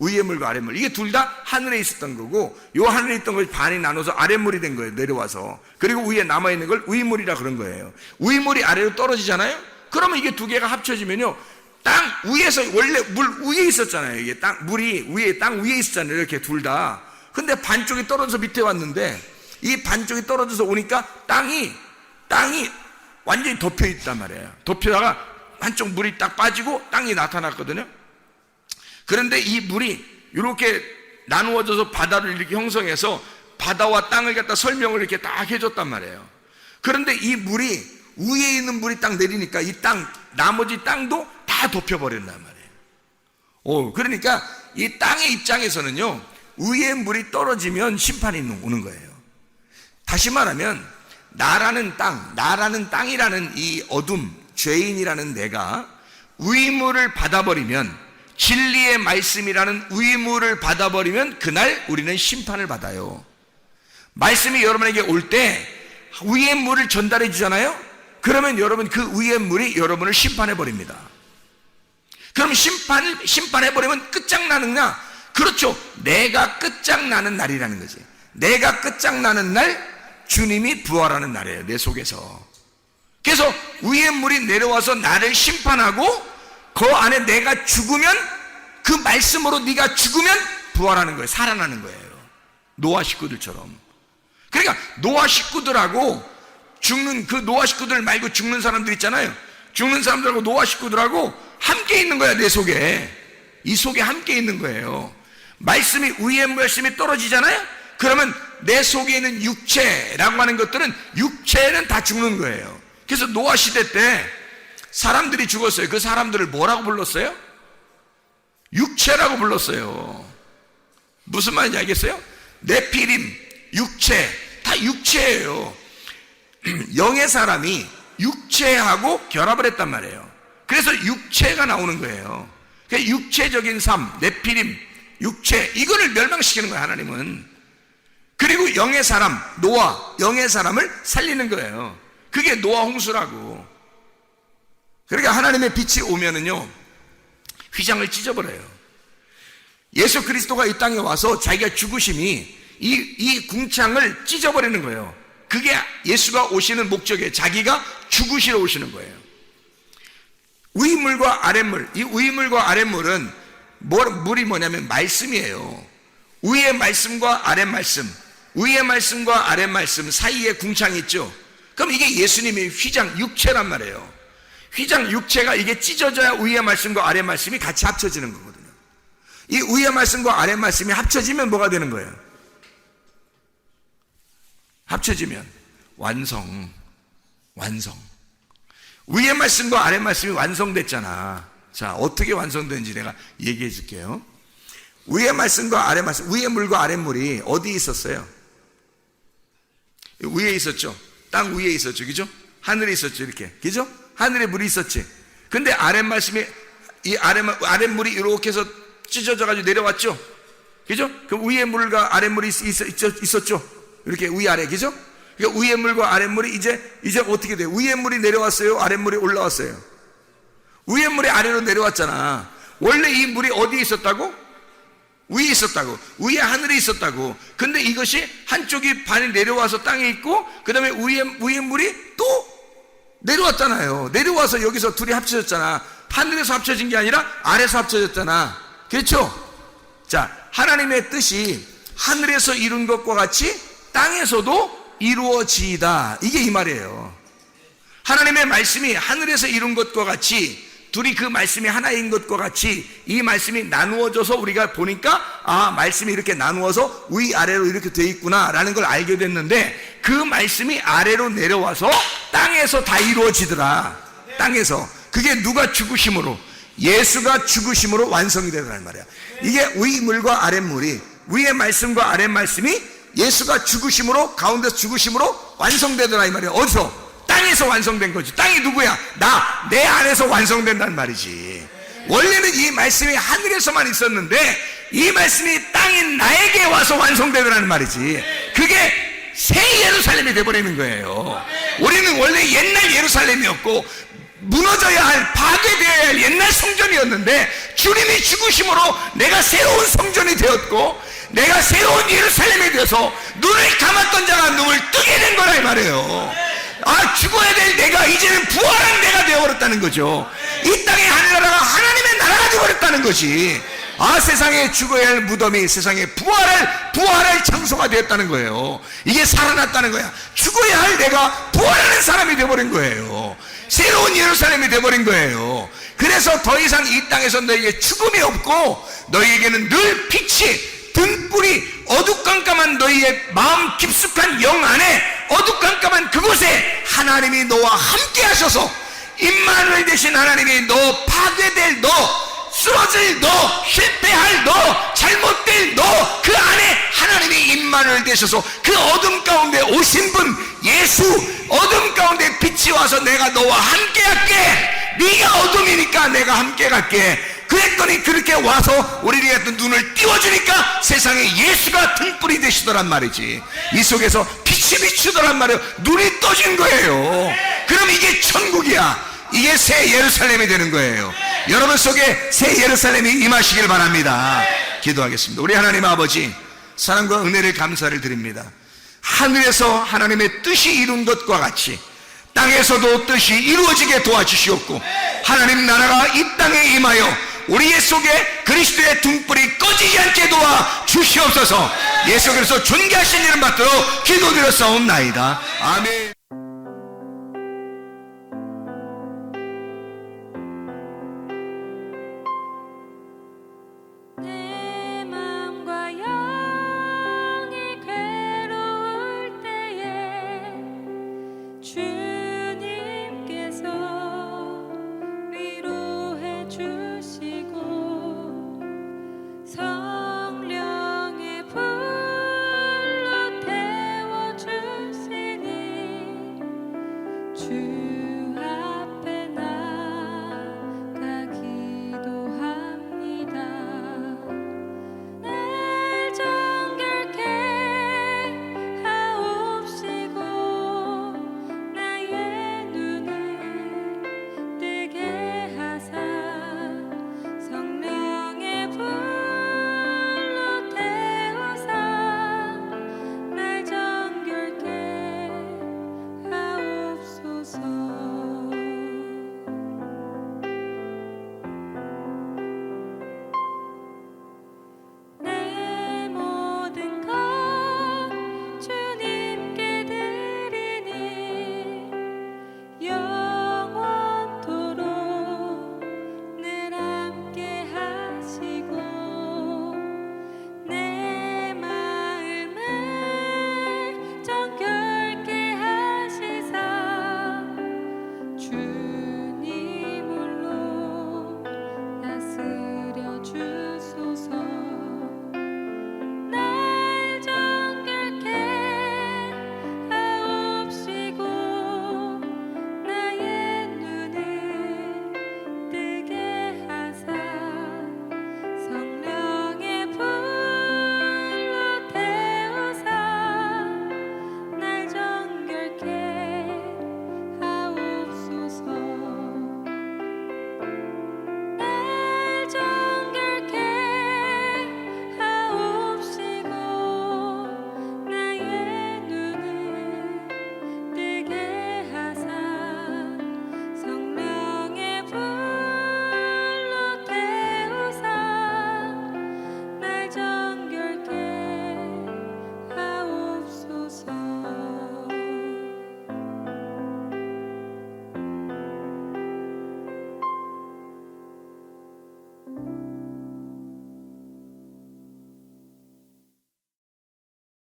위에 물과 아래 물. 이게 둘 다 하늘에 있었던 거고, 요 하늘에 있던 것이 반이 나눠서 아래 물이 된 거예요. 내려와서. 그리고 위에 남아 있는 걸 위물이라 그런 거예요. 위물이 아래로 떨어지잖아요. 그러면 이게 두 개가 합쳐지면요, 땅 위에서 원래 물 위에 있었잖아요. 이게 땅 위에 있었잖아요. 이렇게 둘 다. 근데 반쪽이 떨어져서 밑에 왔는데 이 반쪽이 떨어져서 오니까 땅이 완전히 덮여 있단 말이에요. 덮여다가 한쪽 물이 딱 빠지고 땅이 나타났거든요. 그런데 이 물이 이렇게 나누어져서 바다를 이렇게 형성해서 바다와 땅을 갖다 설명을 이렇게 딱 해줬단 말이에요. 그런데 이 물이, 위에 있는 물이 딱 내리니까 이 나머지 땅도 다 덮여버린단 말이에요. 그러니까 이 땅의 입장에서는요, 위에 물이 떨어지면 심판이 오는 거예요. 다시 말하면 나라는 땅이라는 이 어둠, 죄인이라는 내가 위물을 받아버리면, 진리의 말씀이라는 위물을 받아버리면 그날 우리는 심판을 받아요. 말씀이 여러분에게 올 때 위의 물을 전달해 주잖아요. 그러면 여러분 그 위의 물이 여러분을 심판해 버립니다. 그럼 심판해 버리면 끝장나느냐? 그렇죠. 내가 끝장나는 날이라는 거지. 내가 끝장나는 날 주님이 부활하는 날이에요. 내 속에서. 그래서 위의 물이 내려와서 나를 심판하고 그 안에 내가 죽으면, 그 말씀으로 네가 죽으면 부활하는 거예요. 살아나는 거예요. 노아 식구들처럼. 그러니까 노아 식구들하고 죽는, 그 노아 식구들 말고 죽는 사람들 있잖아요. 죽는 사람들하고 노아 식구들하고 함께 있는 거야. 내 속에. 이 속에 함께 있는 거예요. 말씀이, 위의 말씀이 떨어지잖아요. 그러면 내 속에 있는 육체라고 하는 것들은, 육체는 다 죽는 거예요. 그래서 노아 시대 때 사람들이 죽었어요. 그 사람들을 뭐라고 불렀어요? 육체라고 불렀어요. 무슨 말인지 알겠어요? 네피림, 육체, 다 육체예요. 영의 사람이 육체하고 결합을 했단 말이에요. 그래서 육체가 나오는 거예요. 그러니까 육체적인 삶, 네피림, 육체, 이거를 멸망시키는 거예요, 하나님은. 그리고 영의 사람, 노아, 영의 사람을 살리는 거예요. 그게 노아 홍수라고. 그러니까 하나님의 빛이 오면은요, 휘장을 찢어버려요. 예수 그리스도가 이 땅에 와서 자기가 죽으심이 이 궁창을 찢어버리는 거예요. 그게 예수가 오시는 목적이에요. 자기가 죽으시러 오시는 거예요. 위물과 아랫물, 이 위물과 아랫물은 물이 뭐냐면 말씀이에요. 위의 말씀과 아랫 말씀, 위의 말씀과 아랫 말씀 사이에 궁창이 있죠. 그럼 이게 예수님의 휘장 육체란 말이에요. 휘장 육체가 이게 찢어져야 위의 말씀과 아랫 말씀이 같이 합쳐지는 거거든요. 이 위의 말씀과 아랫 말씀이 합쳐지면 뭐가 되는 거예요? 합쳐지면 완성. 위의 말씀과 아랫 말씀이 완성됐잖아. 자, 어떻게 완성되는지 내가 얘기해 줄게요. 위의 말씀과 아랫 말씀, 위의 물과 아랫 물이 어디에 있었어요? 위에 있었죠. 땅 위에 있었죠. 그죠? 하늘에 있었죠. 이렇게. 그죠? 하늘에 물이 있었지. 근데 아랫 말씀이, 이 아랫 물이 이렇게 해서 찢어져 가지고 내려왔죠. 그죠? 그럼 위의 물과 아랫 물이 있었죠. 이렇게 위아래. 그죠? 그러니까 위의 물과 아랫 물이 이제 어떻게 돼요? 위의 물이 내려왔어요? 아랫 물이 올라왔어요? 위의 물이 아래로 내려왔잖아. 원래 이 물이 어디에 있었다고? 위에 있었다고. 위에 하늘에 있었다고. 근데 이것이 한쪽이 반이 내려와서 땅에 있고, 그 다음에 위에 물이 또 내려왔잖아요. 내려와서 여기서 둘이 합쳐졌잖아. 하늘에서 합쳐진 게 아니라 아래에서 합쳐졌잖아. 그렇죠? 자, 하나님의 뜻이 하늘에서 이룬 것과 같이 땅에서도 이루어지이다. 이게 이 말이에요. 하나님의 말씀이 하늘에서 이룬 것과 같이, 둘이 그 말씀이 하나인 것과 같이 이 말씀이 나누어져서 우리가 보니까 말씀이 이렇게 나누어서 위아래로 이렇게 돼 있구나 라는 걸 알게 됐는데, 그 말씀이 아래로 내려와서 땅에서 다 이루어지더라. 땅에서. 그게 누가 죽으심으로? 예수가 죽으심으로 완성이 되더라는 말이야. 이게 위물과 아랫물이, 위의 말씀과 아랫 말씀이 예수가 죽으심으로, 가운데서 죽으심으로 완성되더라 이 말이야. 어디서? 땅에서 완성된 거지. 땅이 누구야? 내 안에서 완성된다는 말이지. 원래는 이 말씀이 하늘에서만 있었는데 이 말씀이 땅인 나에게 와서 완성되더라는 말이지. 그게 새 예루살렘이 되어버리는 거예요. 우리는 원래 옛날 예루살렘이었고 무너져야 할, 파괴되어야 할 옛날 성전이었는데 주님이 죽으심으로 내가 새로운 성전이 되었고 내가 새로운 예루살렘이 되어서 눈을 감았던 자가 눈을 뜨게 된 거라 이 말이에요. 죽어야 될 내가 이제는 부활한 내가 되어버렸다는 거죠. 이 땅의 하늘나라가 하나님의 나라가 되어버렸다는 것이, 세상에 죽어야 할 무덤이 세상에 부활할 장소가 되었다는 거예요. 이게 살아났다는 거야. 죽어야 할 내가 부활하는 사람이 되어버린 거예요. 새로운 예루살렘이 되어버린 거예요. 그래서 더 이상 이 땅에서 너에게 죽음이 없고 너희에게는 늘 빛이, 등불이 어두깜깜한 너희의 마음 깊숙한 영 안에, 어두깜깜한 그곳에 하나님이 너와 함께 하셔서, 임마누엘 되신 하나님이 너 파괴될 너, 쓰러질 너, 실패할 너, 잘못될 너, 그 안에 하나님이 임마누엘 되셔서 그 어둠 가운데 오신 분 예수, 어둠 가운데 빛이 와서 내가 너와 함께 할게, 네가 어둠이니까 내가 함께 갈게. 그랬더니 그렇게 와서 우리에게 눈을 띄워주니까 세상에 예수가 등불이 되시더란 말이지. 이 속에서 빛이 비추더란 말이에요. 눈이 떠진 거예요. 그럼 이게 천국이야. 이게 새 예루살렘이 되는 거예요. 여러분 속에 새 예루살렘이 임하시길 바랍니다. 기도하겠습니다. 우리 하나님 아버지, 사랑과 은혜를 감사를 드립니다. 하늘에서 하나님의 뜻이 이룬 것과 같이 땅에서도 뜻이 이루어지게 도와주시옵고, 하나님 나라가 이 땅에 임하여 우리의 속에 그리스도의 등불이 꺼지지 않게 도와 주시옵소서. 예수 그리스도 존귀하신 이름 받도록 기도드렸사옵나이다. 아멘. 내 맘과 영이 괴로울 때에 주님께서 위로해 주시고 성령의 불로 태워 주시니